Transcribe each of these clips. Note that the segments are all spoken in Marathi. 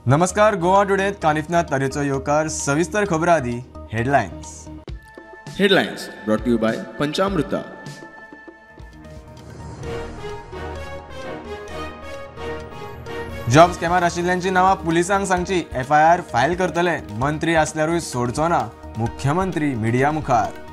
नमस्कार. गोवा टुडेत कानिफनाथ तरेचो येवकार सविस्तर खबरां आदी headlines. brought to you by पंचामृता. जॉब स्कॅमार आशिल्ल्यांची नांवां पुलिसांक सांगची. FIR फायल करतले. मंत्री आसल्यारूय सोडचो ना. मुख्यमंत्री मिडिया मुखार.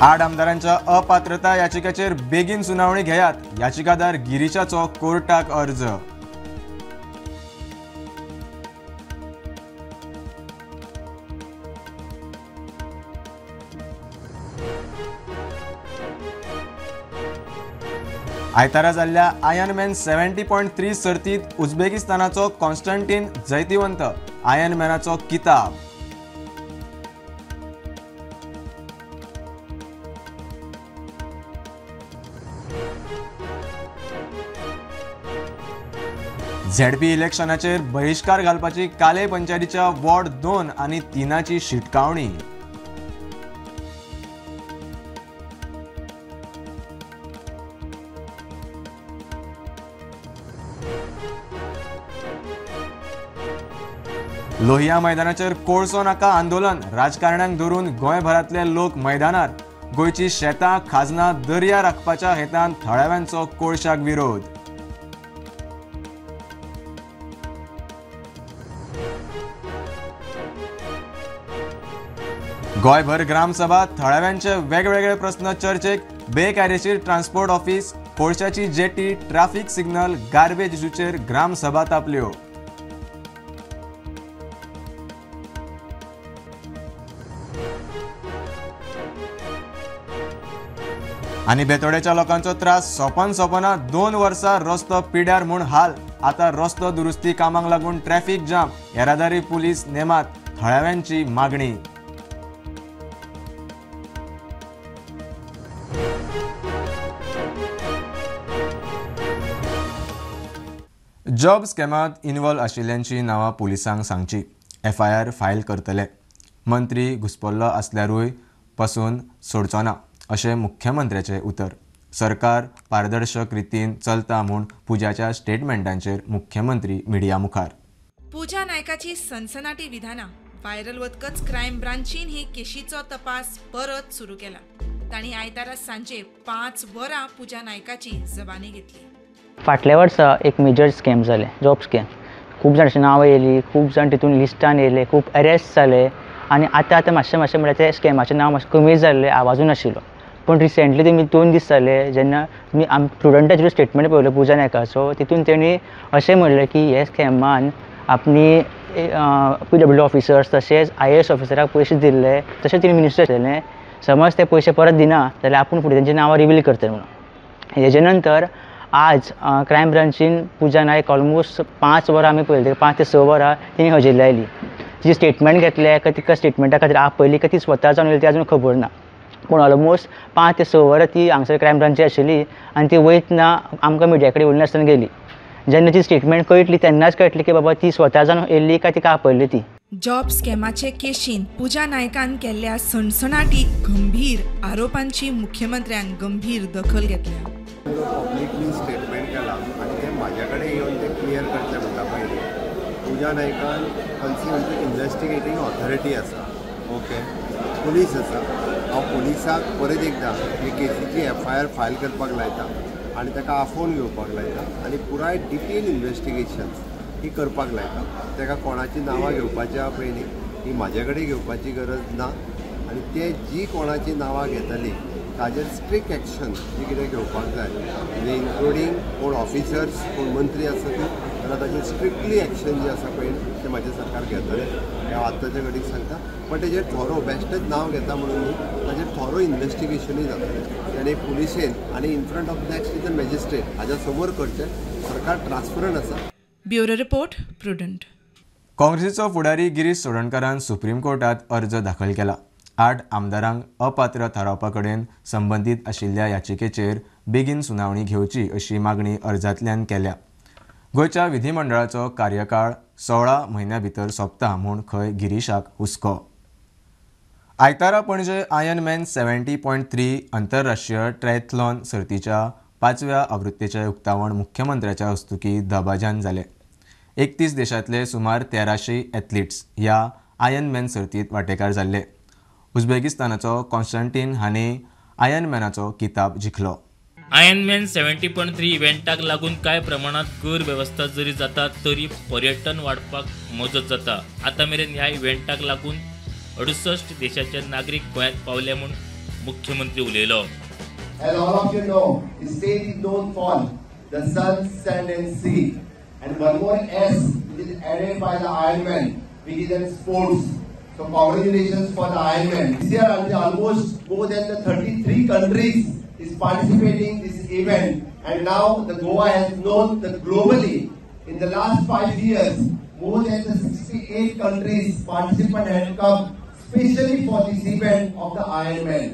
आठ आमदारांच्या अपात्रता याचिकेचेर बेगीन सुनावणी घेयात. याचिकादार गिरीशाचो कोर्टाक अर्ज. आयतारा जाल्ल्या आयर्नमॅन 70.3 सर्तीत उझबेकिस्तानाचो कॉन्स्टंटीन जैतिवंत. आयर्नमॅनाचो किताब. ZP इलेक्शनाचेर बहिष्कार घालपाची काले पंचायतीच्या वॉर्ड 2 आनी 3ची शिटकावणी. लोहिया मैदानाचेर कोळसो नाका आंदोलन. राजकारण्यांक धरून गोंयभरांतले लोक मैदानार. गोंयची शेतां खाजना दर्या राखपाच्या हेतान थळाव्यांचो कोळशाक विरोध. गोंयभर ग्रामसभा. थळाव्यांचे वेगवेगळे प्रस्न चर्चेक. बेकायदेशीर ट्रान्सपोर्ट ऑफिस, कोळशाची जेटी, ट्रॅफिक सिग्नल, गार्बेज इशूचेर ग्रामसभा तापल्यो. आनी बेतोडेच्या लोकांचो त्रास सोपना. 2 वर्सां रस्तो पिड्यार म्हूण हाल. आतां रस्तो दुरुस्ती कामाक लागून ट्रॅफिक जाम. येरादारी पुलीस नेमात. थळाव्यांची मागणी. जॉब स्कॅमात इन्वॉल्व आशिल्ल्यांची नांवां पुलिसांक सांगची. FIR फायल करतले. मंत्री घुस्पल्लो आसल्यारूय पासून सोडचो ना अशें मुख्यमंत्र्याचें उतर. सरकार पारदर्शक रितीन चलता म्हूण पुजाच्या स्टेटमेंटांचेर मुख्यमंत्री मिडिया मुखार. पुजा नायकाची सनसनाटी विधानां व्हायरल वतकच क्रायम ब्रांचीन ही केशीचो तपास परत सुरू केला. तांणी आयतारा सांजे 5 वरां पुजा नायकाची जबानी घेतली. फाटल्या वर्सा एक मेजर स्कॅम जाले, जॉब स्कॅम. खूब जाणांची नांवां येयली, खूब जाण तितून लिस्टान येयले, खूब अरेस्ट जाले आनी आतां मातशें म्हळ्यार ते स्कॅमाचें नांव मातशें कमी जाल्लें, आवाजूय नाशिल्लो. पूण रिसेंटली तुमी 2 दीस जाले जेन्ना तुमी प्रुडंटाचेर स्टेटमेंट पळयलो पुजा नायकाचो, तितून तेणी अशें म्हणलें की हे स्कॅमान आपणी PWD ऑफिसर्स तशेंच IAS ऑफिसराक पयशे दिल्ले, तशेंच तिणी मिनिस्टर केलें. समज ते पयशे परत दिना जाल्यार आपूण फुडें तेंची नांवां रिवील करतले म्हणून. हेजे नंतर आज क्रायम ब्रांचीन पुजा नायक ऑलमोस्ट 5 वरां आमी पळयले, 5 ते 6 वरां तिणी हजेरी लायली. तिची स्टेटमेंट घेतले काय तिका स्टेटमेंटा खातीर आपयली काय ती स्वता जावन येयली ती अजून खबर ना. पूण ऑलमोस्ट 5 ते 6 वरां ती हांगसर क्रायम ब्रांची आशिल्ली आनी ती वयतना आमकां मिडिया कडेन उलयनासतना गेली. जेन्ना ती स्टेटमेंट कळटली तेन्नाच कळटली की बाबा ती स्वता जावन येयल्ली काय तिका आपयल्ली ती. जॉब स्कॅमाचे केशीन पुजा नायकान केल्ल्या सणसणाटी गंभीर आरोपांची मुख्यमंत्र्यान गंभीर दखल घेतल्या. पब्लिकली स्टेटमेंट केला आणि ते माझ्याकडे येऊन ते क्लियर करचे म्हणटा पयलीं. पुजा नायकान कन्सिक्वंटली इन्वेस्टिगेटींग ऑथॉरिटी आसा, ओके, पुलीस आसा. हांव पुलिसाक परत एकदां हे केसीची FIR फायल करपाक लायता आनी ताका आफोवन घेवपाक लायता आनी पुराय डिटेल इन्वेस्टिगेशन ही करपाक लायता. ताका कोणाची नांवां घेवपाच्या पयलीं ही म्हाजे कडेन घेवपाची गरज ना आनी ते जी कोणाची नांवां घेतली ताजेर स्ट्रिक्ट एक्शन जी कितें घेवपाक जाय, म्हणजे इन्क्लुडींग कोण ऑफिसर्स, कोण मंत्री आसा ती, जाल्यार ताजेर स्ट्रिक्टली एक्शन जे आसा पळय ते म्हाजें सरकार घेतलें. हांव आतांच्या घडीक सांगता. पण तेजेर थोरो बेश्टेच नांव घेता म्हणून न्ही, ताजेर थोरो इन्वेस्टिगेशनूय जातलें. तेणे पुलिसेन आनी in front of next is the magistrate हाज्या समोर करचें. सरकार ट्रान्सपरंट आसा. Bureau report prudent. काँग्रेसीचो फुडारी गिरीश चोडणकरान सुप्रीम कोर्टात अर्ज दाखल केला. 8 आमदारांक अपात्र थारावपा कडेन संबंदीत आशिल्ल्या याचिकेचेर बेगीन सुनावणी घेवची अशी मागणी अर्जांतल्यान केल्या. गोंयच्या विधिमंडळाचो कार्यकाळ 16 म्हयन्यां भितर सोंपता म्हूण खंय गिरीशाक हुस्को. आयतारा पणजे आयर्नमॅन 70.3 आंतरराष्ट्रीय ट्रायथलॉन सर्तीच्या 5व्या आवृत्तीचे उक्तावण मुख्यमंत्र्याच्या हस्तुकी दबाजान जाले. 31 देशांतले सुमार 1300 एथलीट्स ह्या आयर्नमॅन सर्तीत वांटेकार जाल्ले. उझबेकिस्तानाचो कॉन्स्टंटीन हांणी आयर्नमॅनाचो किताब जिखलो. आयर्नमॅन 70.3 इव्हेंटाक लागून कांय प्रमाणात कर वेवस्था जरी जाता तरी पर्यटन वाडपाक मजत जाता. आतां मेरेन ह्या इव्हेंटाक लागून 68 देशाचे नागरीक गोंयांत पावले म्हूण मुख्यमंत्री उलयलो. As all of you know, the state is known for the sun, sand and sea. And one more S which is added by the Ironman, which is in sports. So congratulations for the Ironman. This year almost more than the 33 countries is participating in this event. And now the Goa has known that globally in the last 5 years, more than the 68 countries participant have come specially for this event of the Ironman.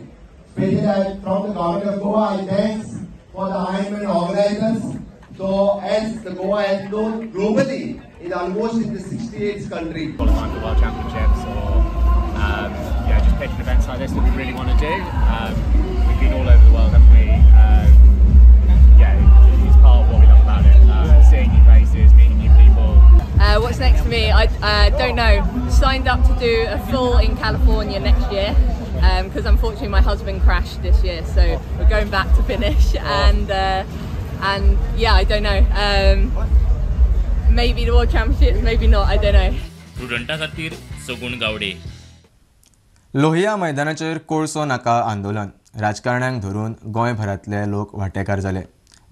Especially from the government of Goa, I thanks for the Ironman organizers. So as the Goa has known globally in almost in the 68 countries. Qualifying for World Championships or just picking events like this that we really want to do. We've been all over the world, haven't we? It's part of what we love about it. Seeing new faces, meeting new people. What's next for me? I don't know. Signed up to do a full in California next year because unfortunately my husband crashed this year, so we're going back to finish and I don't know. Maybe the World Championships, maybe not. I don't know. स्टुडंटा खातीर सगूण गावडे. लोहिया मैदानाचेर कोळसो नाका आंदोलन. राजकारण्यांक धरून गोंयभरांतले लोक वांटेकार जाले.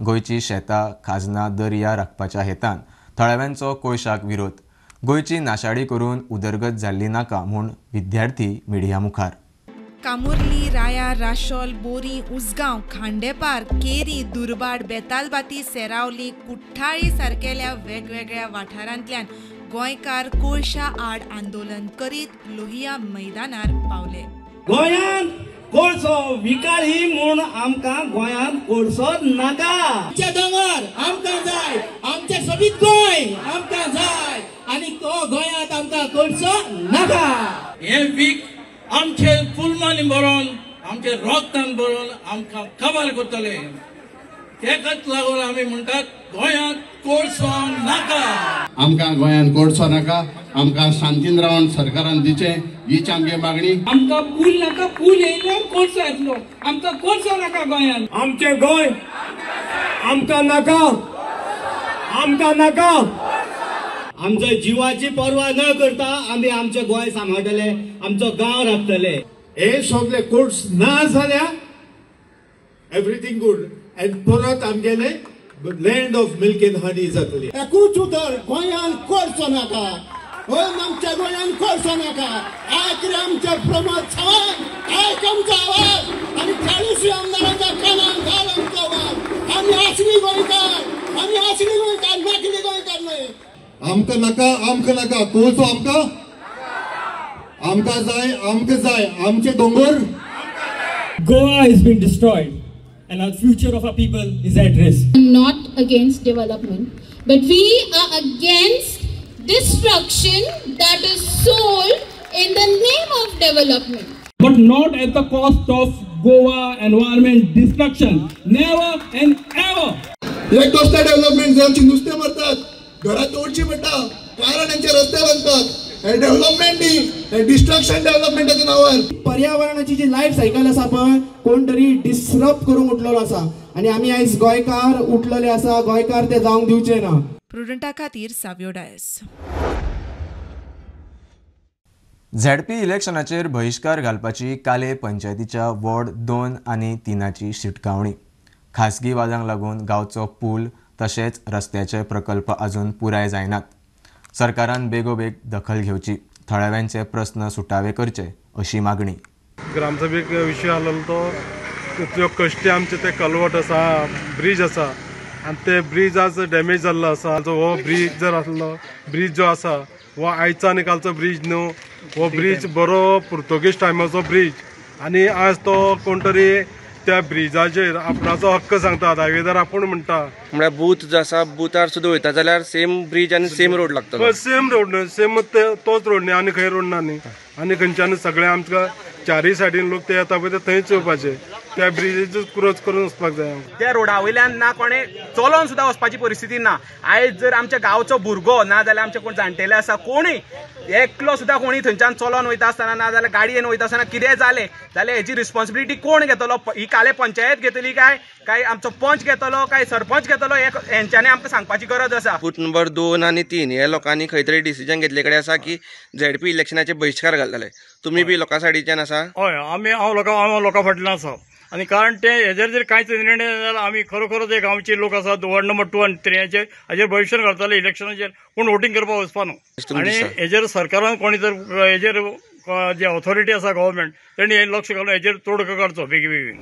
गोंयची शेतां खाजनां दर्या राखपाच्या हेतान थळाव्यांचो कोळशाक विरोध. गोंयची नाशाडी करून उदरगत जाल्ली नाका म्हूण विद्यार्थी मिडिया मुखार. कामुर्ली, राया, राशोल, बोरी, उसगांव, खांडेपार, केरी, दुर्भाट, बेतालबाती, सेरावली, कुठ्ठाळी सारकेल्या वेगवेगळ्या वाठारांतल्यान गोंयकार कोळशा आड आंदोलन करीत लोहिया मैदानार पावले. गोंयांत कोळसो विकाळी म्हूण आमकां गोंयांत कोळसो नाका. आमचे दोंगर आमकां जाय, आमचे सोबीत गोंय आमकां जाय आनी तो गोंयांत आमकां कोळसो नाका. हे वीक आमचे फुलमानी भरून आमचे रोगतान भरून आमकां कमाल करतले. तेकाच लागून आमी म्हणटात गोंयांत कोळसो नाका. आमकां गोंयांत कोळसो नाका. आमकां शांतीन रावन सरकारान दिचे हीच आमची मागणी. आमकां पूल नाका. पूल येयल्यार कोळसो येतलो. आमकां कोळसो नाका गोंयांत. आमचे गोंय आमकां नाका. आमकां नाका. आमच्या जिवाची पर्वा न करता आमी आमचे गोंय सांबाळटले, आमचो गांव राखतले. हे सगळे कोर्स ना जाल्या एवरीथिंग गुड एंड परत आमगेले land of milk and honey जातली. एकूच उतर गोंयांत कोळसो नाका. आमच्या गोंयांत कोळसो नाका. आयज आमचे प्रमोद सावंत आयज आमचो आवाज आनी 40 आमदारांच्या कानान घाल आमचो आवाज. आमी असली गोंयकार, आमी असली गोंयकार, नकली गोंयकार न्हय. आमकां नाका. आमकां नाका कोळसो. आमकां जाय. आमकां जाय आमचे दोंगर. Goa has been destroyed and our future of our people is at risk. I'm not against development, but we are against destruction that is sold in the name of development. But not at the cost of Goa environment destruction. Never and ever. एक दोस्ता डेव्हलपमेंट आमची नुस्तें मारतात, घरां तोडची म्हणटा, कारण यांचे रस्ते बांदतात. हे डेव्हलपमेंट न्ही, डिस्ट्रक्शन डेव्हलपमेंटाच्या नांवार. पर्यावरणाची जी लायफ सायकल आसा पळय कोण तरी डिस्टर्ब करूंक उठलेलो आसा आनी आमी आयज गोंयकार उठलेले आसा. गोंयकार ते जावंक दिवचे ना. प्रुडंटा खातीर सावियो डायस. झेडपी इलेक्शनाचेर बहिष्कार घालपाची काले पंचायतीच्या वॉर्ड 2 आनी 3ची शिटकावणी. खासगी वादांक लागून गांवचो पूल तशेंच रस्त्याचे प्रकल्प अजून पुराय जायनात. सरकारान बेगोबेग दखल घेवची. थळाव्यांचे प्रस्न सुटावे करचे अशी मागणी. ग्रामसभेक विशय आसलो तो जो कश्टी आमचे ते कलवट आसा, ब्रीज आसा आनी ते ब्रीज आज डॅमेज जाल्लो आसा. हो ब्रीज जर आसलो, ब्रीज जो आसा हो आयचो आनी कालचो ब्रीज न्हू. हो ब्रीज बरो पुर्तुगीज टायमाचो ब्रीज आनी आज तो कोण तरी त्या ब्रिजाचेर आपणाचो हक्क सांगता. हायवेदार आपूण म्हणटा म्हळ्यार बूथ जो आसा बुथार सुद्दां वयता जाल्यार सेम ब्रीज आनी सेम रोड लागता. सेम रोड न्हू, सेम तोच रोड न्ही, आनी खंय रोड ना न्ही. आनी खंयच्यान सगळें आमकां चारय सायडीन लोक ते येता पळय ते थंयच येवपाचे, त्या ब्रिजेचूच क्रॉस करून वचपाक जाय. त्या रोडा वयल्यान ना कोणे चलोन सुद्दां वचपाची परिस्थिती ना. आयज जर आमच्या गांवचो भुरगो ना जाल्यार आमचे कोण जाणटेले आसा कोणूय एकलो सुद्दां कोणी थंयच्यान चलोन वयता आसतना ना जाल्यार गाडयेन वयता आसतना कितेंय जालें जाल्यार हेची रिस्पॉन्सिबिलिटी कोण घेतलो? ही काले पंचायत घेतली काय आमचो पंच घेतलो काय सरपंच घेतलो? हेंच्यांनी आमकां सांगपाची गरज आसा. बूथ नंबर 2 आणि 3 हे लोकांनी खंय तरी डिसिजन घेतले कडेन आसा की ZP इलेक्शनाचे बहिष्कार घालतले. तुम्ही बी लोकां सायडीच्यान आसा? हय, हांव लोकां फाटल्यान आसा. आणि कारण ते हेजेर जर कांयच निर्णय जाल्यार आमी खरोखर जे गांवचे लोक आसात वॉर्ड नंबर 2 आणि 3 हाजेर भविष्य घालतले इलेक्शनाचेर कोण वोटींग करपाक वचपा न्हू. आणि हेजेर सरकारान कोणी जर हेजेर जे ऑथॉरिटी आसा गव्हर्मेंट तेणी हे लक्ष घालून हेजेर तोडगो काडचो बेगीन.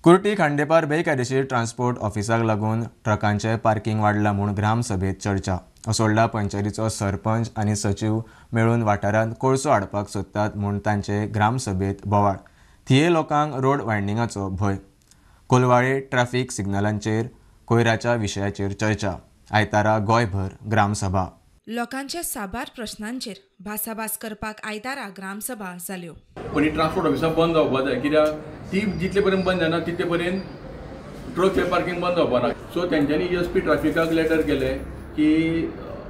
कुर्टी खांडेपार बेकायदेशीर ट्रान्सपोर्ट ऑफिसाक लागून ट्रकांचे पार्किंग वाडला म्हूण ग्रामसभेत चर्चा. असोल्डा पंचायतीचो सरपंच आनी सचिव मेळून वाठारांत कोळसो हाडपाक सोदतात म्हूण तांचे ग्रामसभेत बोवाळ. थिये लोकांक रोड वायंडिंगाचो भंय. कोलवाळे ट्रॅफिक सिग्नलांचेर कोयराच्या विशयाचेर चर्चा. आयतारा गोंयभर ग्रामसभा. लोकांच्या साबार प्रश्नांचेर भासाभास करपाक आयतारा ग्रामसभा जाल्यो. पण ही ट्रान्सपोर्ट ऑफिसां बंद जावपाक जाय, कित्याक ती जितले पर्यंत बंद जायना तितले पर्यंत ट्रकचे पार्किंग बंद जावपाक ना. सो तेंच्यांनी SP ट्रॅफिकाक लेटर केले की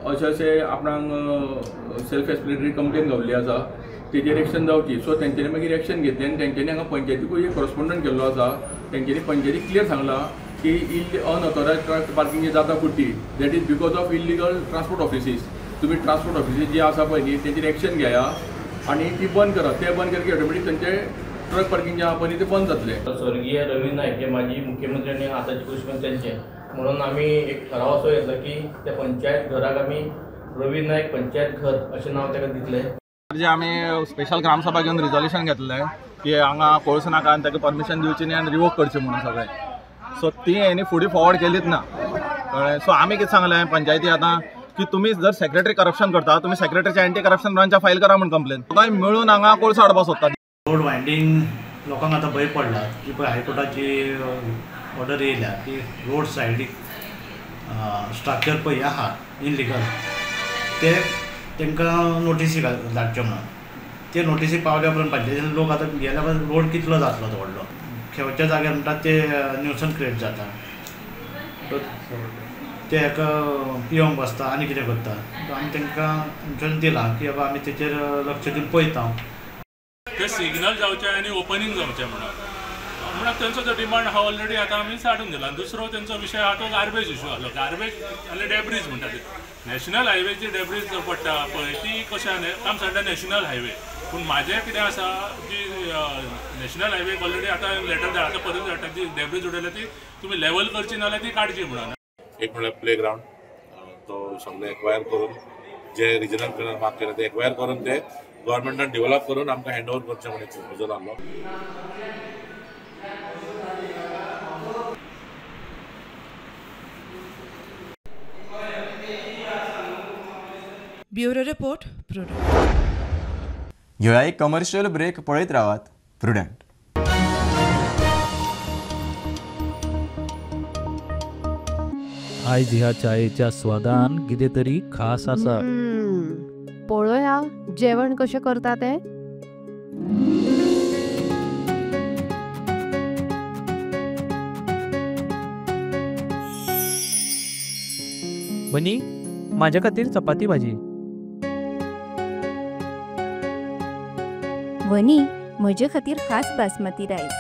अशें आपणाक सेल्फ एक्सप्लेनेटरी कंप्लेन गावल्ली आसा, तेजेर एक्शन जावची. सो तेंच्यांनी मागीर एक्शन घेतली आनी तेंच्यांनी हांगा पंचायतीकूय एक कॉरस्पॉन्डंट केल्लो आसा. तेंच्यांनी पंचायतीक क्लियर सांगलां की अनऑथोरायज ट्रक पार्किंग जी जाता कुर्टी that is because of illegal transport offices. तुमी ट्रान्सपोर्ट ऑफिसीस जी आसा पळय न्ही तेजेर एक्शन घेया आनी ती बंद करात. ते बंद केले की ऑटोमॅटीक तेंचे ट्रक पार्किंग जे आहा पळय ते बंद जातले. स्वर्गीय रवी नायक हे माजी मुख्यमंत्री आनी आतांचे कृषी तेंचे म्हणून आमी एक ठराव असो घेतला की त्या पंचायत घराक आमी रवी नायक पंचायत घर अशें नांव ताका दितले. जे आमी स्पेशल ग्रामसभा घेवन रिजोल्युशन घेतलें की हांगा कोळसो नाका आनी ताका परमिशन दिवची न्ही आनी रिवोक करचें म्हणून सगळें. सो ती हेणी फुडें फॉवर्ड केलीच ना. सो आमी कितें सांगलें पंचायती आतां की तुमी जर सेक्रेटरी करप्शन करता तुमी सेक्रेटरीच्या एंटी करप्शन ब्रांचा फायल करा म्हणून कंप्लेन. तुका मेळून हांगा कोळसो हाडपाक सोदता. रोड वायंडिंग लोकांक आतां भंय पडला की पळय हायकोर्टाची ऑर्डर येयल्या की रोड सायडीक स्ट्रक्चर पळय आहा इनलिगल ते तांकां नोटीसी धाडच्यो म्हणून. ते नोटीसी पावल्या उपरांत पंचायतीन लोक आतां गेल्या रोड कितलो जातलो तो व्हडलो. खेवच्या जाग्यार म्हणटात ते न्यूसन क्रिएट जाता, ते हाका पिवंक बसता आनी कितें करता. आमी तांकां इन्शुरन्स दिला की बाबा आमी तेचेर लक्ष दिवन पळयता. ते सिग्नल जावचे आनी ओपनिंग जावचे म्हणून तेंचो जो डिमांड आहा ऑलरेडी आतां आमी साडून दिला. दुसरो तेंचो विशय आहा तो गार्बेज इशू आसलो. गार्बेज आनी डेब्रीज म्हणटा ते नॅशनल हायवेची डेब्रीज पडटा पळय ती कशें काम सांगता नॅशनल हायवे. पूण म्हाजें कितें आसा जी नॅशनल हायवे ऑलरेडी आतां लेटर धाडटा परत धाडटा ती डेब्रीज उडयल्या ती तुमी लेवल करची नाल्यार ती काडची म्हणून. एक म्हणल्यार प्लेग्रावंड तो सगळे एक्वायर करून जे रिजनल प्लॅनर मार्क केले ते एक्वायर करून ते गव्हर्मेंटान डेव्हलप करून आमकां हँड ओवर करचें म्हणून प्रपोजल आसलो. Bureau report prudent. ह्यो एक कमर्शियल ब्रेक पळयत रावात. प्रुडंट. आयज ह्या चायेच्या स्वादान कितें तरी खास आसा. पळोवया जेवण कशें करता ते. बनी माझ्या खातीर चपाती भाजी. वनी म्हजे खातीर खास बासमती रायस.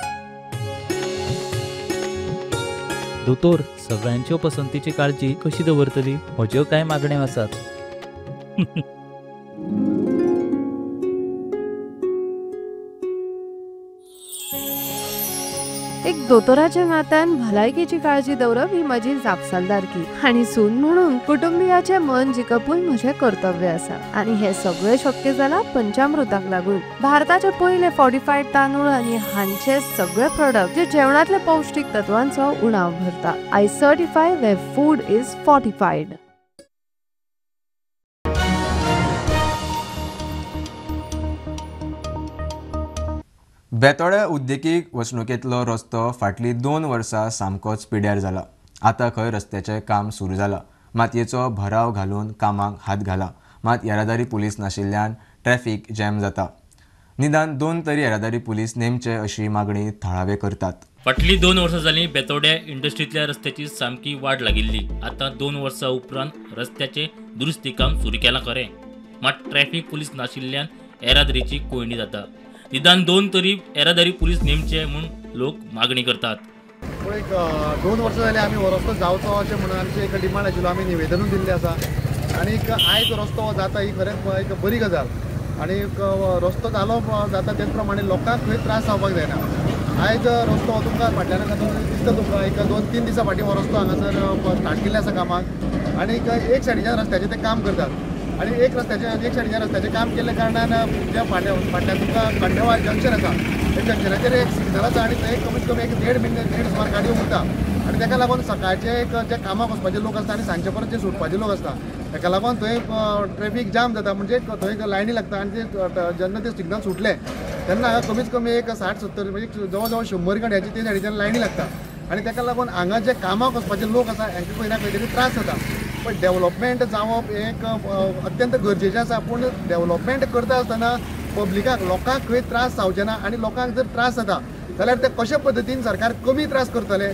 दोतोर सगळ्यांच्यो पसंतीची काळजी कशी दवरतली? म्हज्यो कांय मागण्यो आसात. एक दोतोराच्या नात्यान भलायकेची काळजी दवरप ही म्हजी जापसालदारकी आनी सून म्हणून कुटुंबियाचे मन जिखपूय म्हजें कर्तव्य आसा. आनी हे सगळें शक्य जालां पंचामृताक लागून. भारताचे पयले फॉर्टिफायड तांदूळ आनी हांचे सगळे प्रोडक्ट जे जेवणातल्या पौष्टिक तत्वांचो उणाव भरता. I certify where food is fortified. बेतोड्या उद्देगीक वचणुकेंतलो रस्तो फाटलीं 2 वर्सां सामकोच पिड्यार जाला. आतां खंय रस्त्याचें काम सुरू जालां. मातयेचो भराव घालून कामाक हात घाला. मात येरादारी पुलीस नाशिल्ल्यान ट्रॅफिक जॅम जाता. निदान 2 तरी येरादारी पुलीस नेमचे अशी मागणी थळावे करतात. फाटली 2 वर्सां जालीं बेतोड्या इंडस्ट्रींतल्या रस्त्याची सामकी वाट लागिल्ली. आतां 2 वर्सां उपरांत रस्त्याचे दुरुस्ती काम सुरू केलां खरें, मात ट्रॅफिक पुलीस नाशिल्ल्यान येरादारीची कोयणी जाता. निदान 2 तरी येरादारी पुलीस नेमचे म्हूण लोक मागणी करतात. एक 2 वर्सां जालीं आमी हो रस्तो जावचो अशें म्हणून आमची एक डिमांड आशिल्लो, आमी निवेदनूय दिल्लें आसा. आनी आयज रस्तो जाता ही खरेंच एक बरी गजाल. आनी रस्तो जालो जाता तेच प्रमाणे लोकांक खंय त्रास जावपाक जायना. आयज रस्तो हो तुमकां फाटल्यान दिसता तुमकां एक 2-3 दिसां फाटीं हो रस्तो हांगासर स्टार्ट केल्ले आसा कामाक. आनी एक सायडीच्या रस्त्याचेर ते काम करतात. आनी एक सायडीच्या रस्त्याचें काम केल्ल्या कारणान जे फाटल्यान तुमकां खंडेवाळ जंक्शन आसा, त्या जंक्शनाचेर एक सिग्नल आसा आनी थंय कमीत कमी एक 1.5 सुमार गाडयो उरता. आनी ताका लागून सकाळचे एक जे कामाक वचपाचे लोक आसता आनी सांजचे परत जे सुटपाचे लोक आसता, ताका लागून थंय ट्रॅफिक जाम जाता. म्हणजे थंय लायनी लागता आनी ते जेन्ना ते सिग्नल सुटले तेन्ना हांगा कमीत कमी एक 60-70 म्हणजे जवळ जवळ 100 गाडयांची ते सायडीच्यान लायनी लागता. आनी ताका लागून हांगा जे कामाक वचपाचे लोक आसा हांकां खंय ना खंय तरी त्रास जाता. पण डेव्हलपमेंट जावप एक अत्यंत गरजेचें आसा. पूण डेव्हलपमेंट करता आसतना पब्लिकाक लोकांक खंय त्रास जावचे ना. आनी लोकांक जर त्रास जाता जाल्यार ते कशे पद्दतीन सरकार कमी त्रास करतले,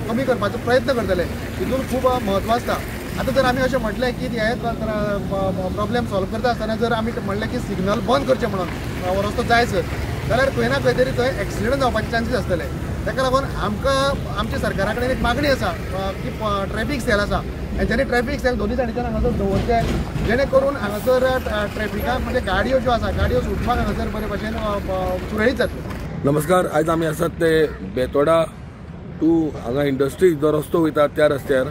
कमी करपाचो प्रयत्न करतले, हितून खूब म्हत्व आसता. आतां जर आमी अशें म्हटलें की हे प्रॉब्लेम सॉल्व करता आसतना जर आमी म्हणलें की सिग्नल बंद करचें म्हणून हो रस्तो जायसर, जाल्यार खंय ना खंय तरी थंय एक्सिडंट जावपाचे चान्सीस आसतले. ताका लागून आमकां आमच्या सरकारा कडेन एक मागणी आसा की ट्रॅफिक सेल आसा हेंच्यांनी ट्रॅफिक सेल दोनूय सायडीच्यान हांगासर दवरचे, जेणे करून हांगासर ट्रॅफिकाक म्हणजे गाडयो ज्यो आसा गाडयो सुटपाक हांगासर बरे भशेन सुरळीत जातले. नमस्कार. आयज आमी आसात ते बेतोडा टू हांगा इंडस्ट्री जो रस्तो वयता त्या रस्त्यार.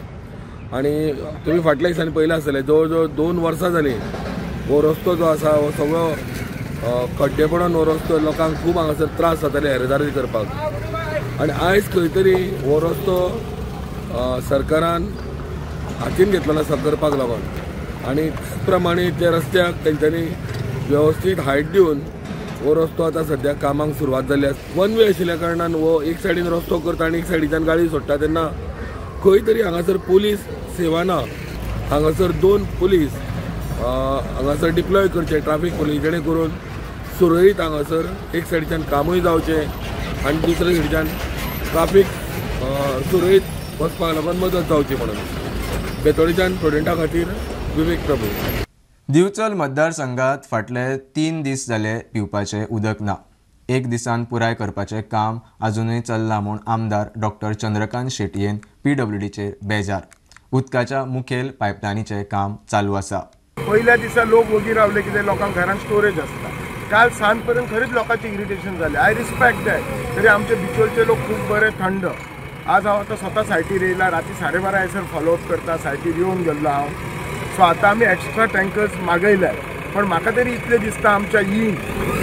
आनी तुमी फाटल्या दिसांनी पयलें आसतलें जवळ जवळ 2 वर्सां जालीं हो रस्तो जो आसा हो सगळो खड्डे पडून हो रस्तो लोकांक खूब हांगासर त्रास जाताले येरादारी करपाक. आनी आयज खंय तरी हो रस्तो सरकारान हातीन घेतलेलो आसा करपाक लागून. आनी त्याच प्रमाणे त्या रस्त्याक तेंच्यांनी वेवस्थीत हायट दिवन हो रस्तो आतां सद्याक कामाक सुरवात जाल्ली आसा. वन वे आशिल्ल्या कारणान हो एक सायडीन रस्तो करता आनी एक सायडीच्यान गाडी सोडटा तेन्ना खंय तरी हांगासर पुलीस सेवा ना. हांगासर 2 पुलीस हांगासर डिप्लॉय करचे ट्राफीक पुलीस, जेणे करून सुरळीत हांगासर एक सायडीच्यान कामूय जावचें आनी दुसरे सायडीच्यान ट्राफीक सुरळीत वचपाक लागून मदत जावची म्हणून. बेतोडेच्यान स्टुडंटा खातीर विवेक प्रभू. दिवचल मतदारसंघात फाटले 3 दीस जाले पिवपाचें उदक ना. 1 दिसान पुराय करपाचें काम अजूनय चल्लां म्हूण आमदार डॉ. चंद्रकांत शेटयेन PWDचेर बेजार. उदकाच्या मुखेल पायपलायनीचें काम चालू आसा. पहिल्या दिसा लोक वगी रावले कितें लोकांक घरांत स्टोरेज आसता. काल सांज पर्यंत खरीच लोकांचे इरिटेशन जालें. I respect that. तरी आमचे बिचोलचे लोक खूब बरे थंड. आज हांव आतां स्वता सायटीर येयला, राती 12:30 हांयसर फॉलोअप करता, सायटीर येवन गेल्लो हांव. सो आतां आमी एक्स्ट्रा टँकर्स मागयल्यात. पण म्हाका तरी इतलें दिसता आमच्या जी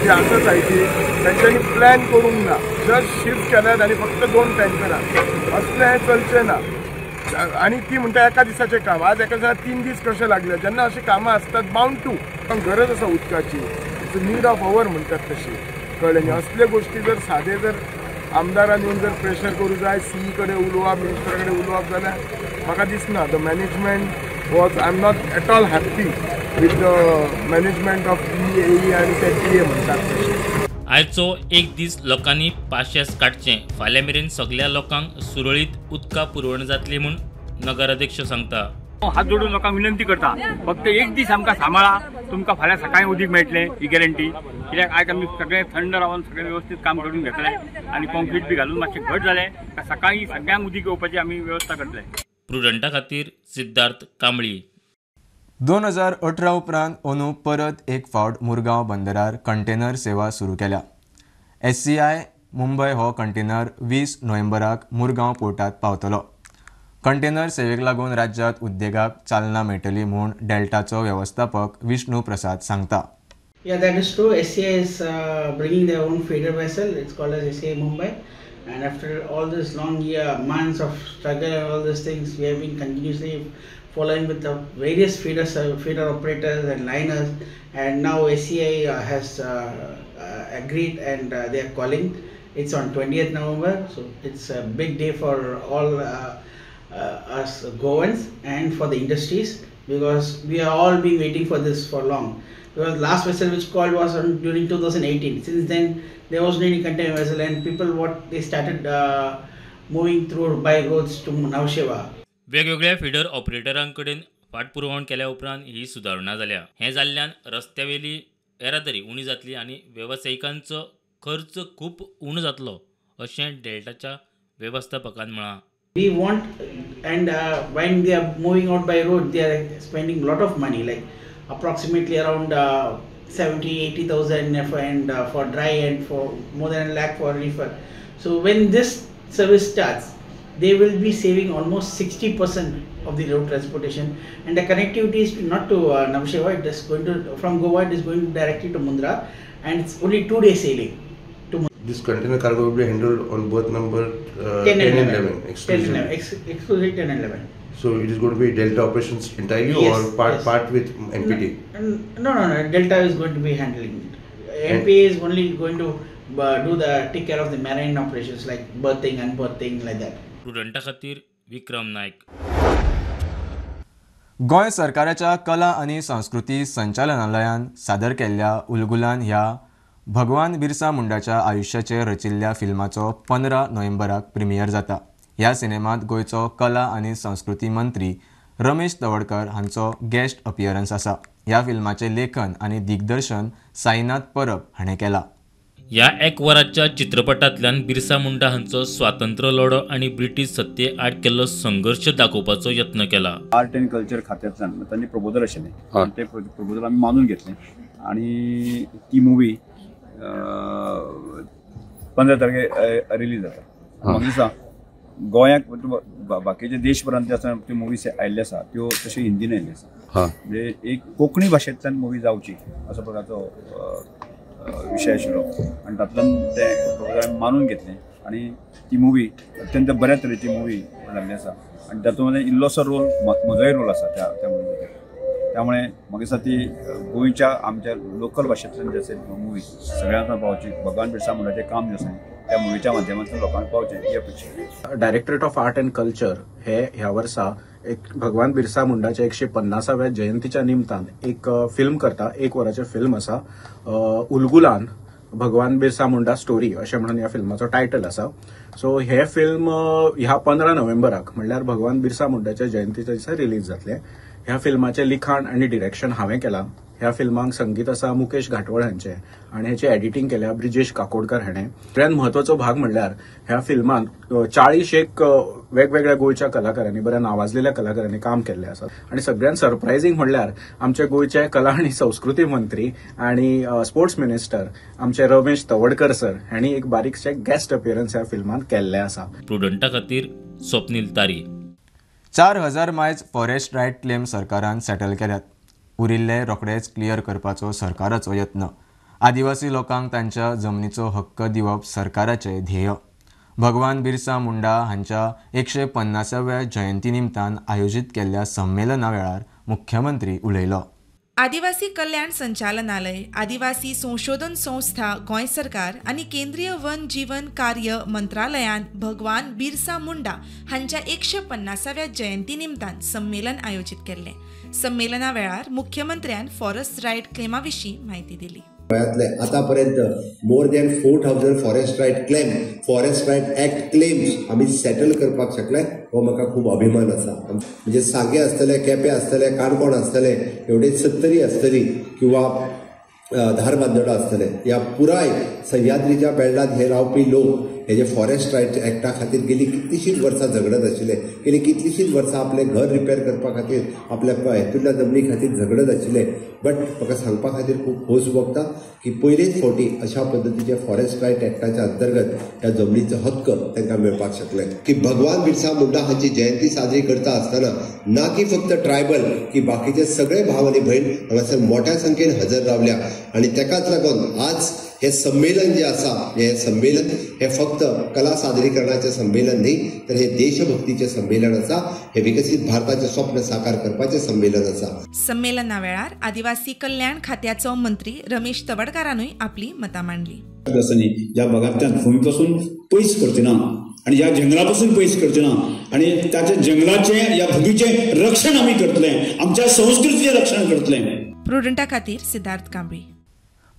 आसा सायटी तांच्यांनी प्लॅन करूंक ना. जस्ट शिफ्ट केल्यात आनी फक्त 2 टँकरां असलें हें चलचें ना. आनी ती म्हणटा एका दिसाचें काम. आज एका दिसा 3 दीस कशें लागले. जेन्ना अशीं कामां आसतात बावंड टू गरज आसा उदकाची, नीड ऑफ अवर म्हणटात तशी, कळ्ळें न्ही. असले गोश्टी जर सादे जर आमदारान येवन जर प्रेशर करूं जाय, CE कडेन उलोवप, मिनिस्टरा कडेन उलोवप जाल्यार म्हाका दिसना. The management was I am not at all happy with the management of EAE आनी ते TA म्हणटात तशें. आयचो 1 दीस लोकांनी पाशेस काडचें. फाल्यां मेरेन सगळ्या लोकांक सुरळीत उदका पुरवण जातली म्हूण नगराध्यक्ष सांगता. हात जोडून लोकांक विनंती करता, फक्त 1 दीस आमकां सांबाळा. तुमकां फाल्यां सकाळीं उदीक मेळटलें ही गॅरंटी. कित्याक आयज आमी सगळें थंड रावन सगळें वेवस्थीत काम करून घेतलें आनी कॉन्क्रीट बी घालून मातशें घट जालें. सकाळीं सगळ्यांक उदीक येवपाची आमी वेवस्था करतले. प्रुडंटा खातीर सिद्धार्थ कांबळी. 2018 उपरांत अंदू परत एक फावट मुरगांव बंदरार कंटेनर सेवा सुरू केल्या. SCI मुंबय हो कंटेनर 20 नोव्हेंबराक मुरगांव पोर्टात पावतलो. कंटेनर सेवेक लागून राज्यांत उद्देगाक चालना मेळटली म्हूण डेल्टाचो वेवस्थापक विष्णू प्रसाद सांगता. Yeah, that is true. SCI is bringing their own feeder vessel. It's called as SCI Mumbai. And after all this long months of struggle and all these things, we have been continuously following with the various feeder operators and liners. And now SCI has agreed and they are calling. It's on 20th November. So it's a big day for all us Goans and for the industries, because we are all been waiting for this for long. because last vessel which called was during 2018. Since then there was no any container vessel, and people they started moving through by roads to Navsheva. वेगवेगळ्या फिडर ऑपरेटरांकडेन पाठपुरवण केल्या उपरांत ही सुदारणा जाल्या. हे जाल्ल्यान रस्त्यावेली येरादारी उणी जातली आनी वेवसायिकांचो खर्च खूब उणो जातलो अशें डेल्टाच्या वेवस्थापकान म्हळां. We want, and when they are moving out by road, they are spending a lot of money, like approximately around 70,000-80,000 and for dry, and for more than 1 lakh for reefer. So when this service starts, they will be saving almost 60% of the road transportation, and the connectivity is not to Navsheva. It is going to, from Goa, it is going directly to Mundra, and it's only 2-day sailing. This container cargo will be handled on berth number 10 and 11. exclusively. Exclusively 10 and 11. So it is going to be Delta operations entirely, Yes, or yes. part with NPT? No. Delta is going to be handling it. NPA is only going to take care of the marine operations like berthing and berthing like that. स्टुडंटा खातीर विक्रम नायक. गोंय सरकाराच्या कला आनी संस्कृती संचालनालयान सादर केल्ल्या उलगुलान ह्या भगवान बिरसा मुंडाच्या आयुश्याचेर रचिल्ल्या फिल्माचो 15 नोव्हेंबराक प्रिमियर जाता. ह्या सिनेमांत गोंयचो कला आनी संस्कृती मंत्री रमेश तवडकर हांचो गेस्ट अपियरन्स आसा. ह्या फिल्माचें लेखन आनी दिग्दर्शन साईनाथ परब हाणें केलां. ह्या 1 वराच्या चित्रपटांतल्यान बिरसा मुंडा हांचो स्वातंत्र्य लढो आनी ब्रिटीश सत्ते आड केल्लो संघर्श दाखोवपाचो यत्न केला. आर्ट एंड कल्चर खात्यांतल्यान तांणी प्रबोधन आशिल्लें, ते प्रबोधन आमी मानून घेतलें आनी ती मुवी 15 तारखेक रिलीज जाता. म्हाका दिसता गोंयाक बाकीचे देशभरांत जे आसा त्यो मुवीज आयिल्ले आसा त्यो तश्यो हिंदीन आयिल्ले आसा. म्हणजे एक कोंकणी भाशेंतल्यान मुवी जावची असो प्रकारचो विशय आशिल्लो आनी तातूंतल्यान ते प्रोग्राम मानून घेतलें आनी ती मुवी अत्यंत बऱ्या तरेची मुवी जाल्ली आसा आनी तातूंत इल्लोसो रोल म्हजोय रोल आसा त्या मुवीचेर. त्यामुळे म्हाका दिसता ती गोंयच्या आमच्या लोकल भाशेंतल्यान जे आसा मुवी सगळ्यांक पावची, भगवान बिरसा मुंडाचें काम जे आसा त्या मुवीच्या माध्यमांतल्यान लोकांक पावचें ही अपेक्षा. Directorate of art and culture हे ह्या वर्सा एक भगवान बिरसा मुंडाच्या 150व्या जयंतीच्या निमतान एक फिल्म करता. 1 वराचें फिल्म आसा उलगुलान भगवान बिरसा मुंडा स्टोरी अशें म्हणून ह्या फिल्माचो टायटल आसा. सो हे फिल्म ह्या 15 नोव्हेंबराक म्हणल्यार भगवान बिरसा मुंडाच्या जयंतीच्या दिसा रिलीज जातलें. ह्या फिल्माचें लिखाण आनी डिरेक्शन हांवें केलां. ह्या फिल्माक संगीत आसा मुकेश घाटवळ हांचें आनी हेचें एडिटींग केल्या ब्रिजेश काकोडकर हाणें. सगळ्यांत म्हत्वाचो भाग म्हणल्यार ह्या फिल्मांत 40 वेगवेगळ्या गोंयच्या कलाकारांनी, बऱ्या नावाजलेल्या कलाकारांनी काम केल्लें आसा. आनी सगळ्यांत सरप्रायझींग म्हणल्यार आमचे गोंयचे कला आनी संस्कृती मंत्री आनी स्पोर्ट्स मिनिस्टर आमचे रमेश तवडकर सर हांणी एक बारीकशें गेस्ट अपियरन्स ह्या फिल्मांत केल्लें आसा. स्टुडंटा खातीर स्वप्नील तारी. 4000 मायज फॉरेस्ट रायट क्लेम सरकारान सेटल केल्यात. उरिल्ले रोखडेच क्लियर करपाचो सरकाराचो यत्न. आदिवासी लोकांक तांच्या जमनीचो हक्क दिवप सरकाराचें ध्येय. भगवान बिरसा मुंडा हांच्या 150व्या जयंती निमतान आयोजीत केल्ल्या संमेलना वेळार मुख्यमंत्री उलयलो. आदिवासी कल्याण संचालनालय, आदिवासी संशोधन संस्था गोंय सरकार आनी केंद्रीय वन जीवन कार्य मंत्रालयान भगवान बिरसा मुंडा हांच्या 150व्या जयंती निमतान संमेलन आयोजीत केल्लें. संमेलना वेळार मुख्यमंत्र्यान फॉरेस्ट रायट क्लेमा विशीं म्हायती दिली. गोंयांतले आतापर्यंत more than 4000 forest right claim, forest right act claims आमी सेटल करपाक शकले. हो म्हाका खूब अभिमान आसा. म्हणजे सांगे आसतले, केपें आसतले, काणकोण आसतले, एवढे 70 आसतली किंवा धारबांदोडा आसतले, ह्या पुराय सह्याद्रीच्या बेल्डांत हे रावपी लोक हे फॉरेस्ट रायट एक्टा खातीर गेली कितलीशींच वर्सां झगडत आशिल्ले, गेली कितलीशींच वर्सां आपले घर रिपेर करपा खातीर, आपल्या हेतूंतल्या जमनी खातीर झगडत आशिल्ले. बट म्हाका सांगपा खातीर खूब खोस भोगता की पयलेच फावटी अशा पद्दतीचे फॉरेस्ट रायट एक्टाच्या अंतर्गत ह्या जमनीचो हक्क तांकां मेळपाक शकले. की भगवान बिरसा मुंडा हांची जयंती साजरी करता आसतना ना की फक्त ट्रायबल की बाकीचे सगळे भाव आनी भयण हांगासर मोठ्या संख्येन हजर रावल्या. आनी तेकाच लागून आज हे संमेलन जे आसा, हे संमेलन हे फक्त कला सादरीकरणाचे संमेलन न्ही, तर हे देशभक्तीचे संमेलन आसा. हे विकसीत भारताचे स्वप्न साकार करपाचे संमेलन आसा. संमेलना वेळार आदिवासी कल्याण खात्याचो मंत्री रमेश तवडकरानूय आपली मतां मांडली. ज्या भागांतल्यान भूमी पासून पयस करचे ना आणि या जंगलापासून पयस करचे ना आणि त्याच्या जंगलाचे या भूमीचे रक्षण आम्ही करतले, आमच्या संस्कृतीचे रक्षण करतले. प्रुडंटा खातीर सिद्धार्थ कांबळी.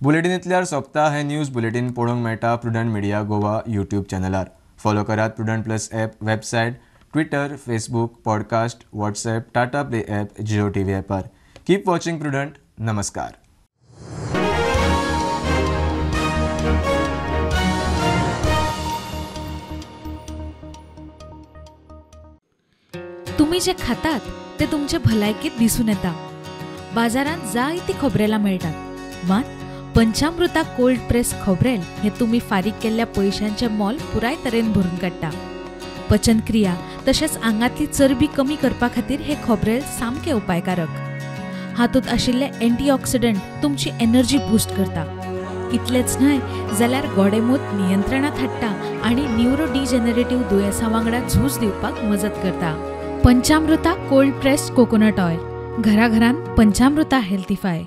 बुलेटिनींतल्यार सोंपता हे न्यूज बुलेटिन पळोवंक मेळटा प्रुडंट मिडिया गोवा यूट्यूब चॅनलार. फॉलो करात Prudent plus app, website, Twitter, Facebook, podcast, WhatsApp, Tata Play app, Jio TV ॲपार. Keep watching Prudent. नमस्कार. तुम्ही जे खातात ते तुमच्या भलायकीत दिसून येता. बाजारात जायती खोबरेलां मेळटात, मात पंचामृता कोल्ड प्रेस खोबरेल हे तुम्ही फारीक केल्ल्या पयशांचे मोल पुराय तरेन भरून काडटा. पचनक्रिया तशेंच आंगातली चरबी कमी करपा खातीर हे खोबरेल सामके उपायकारक. हातूंत आशिल्ले एंटीऑक्सिडंट तुमची एनर्जी बूस्ट करता. इतलेंच न्हय जाल्यार गोडेमूत नियंत्रणात हाडटा आनी न्यूरोडिजेनरेटिव्ह दुयेंसां वांगडा झूज दिवपाक मजत करता. पंचामृता कोल्ड प्रेस्ड कोकोनट ऑयल. घरा घरान पंचामृता हेल्थीफाय.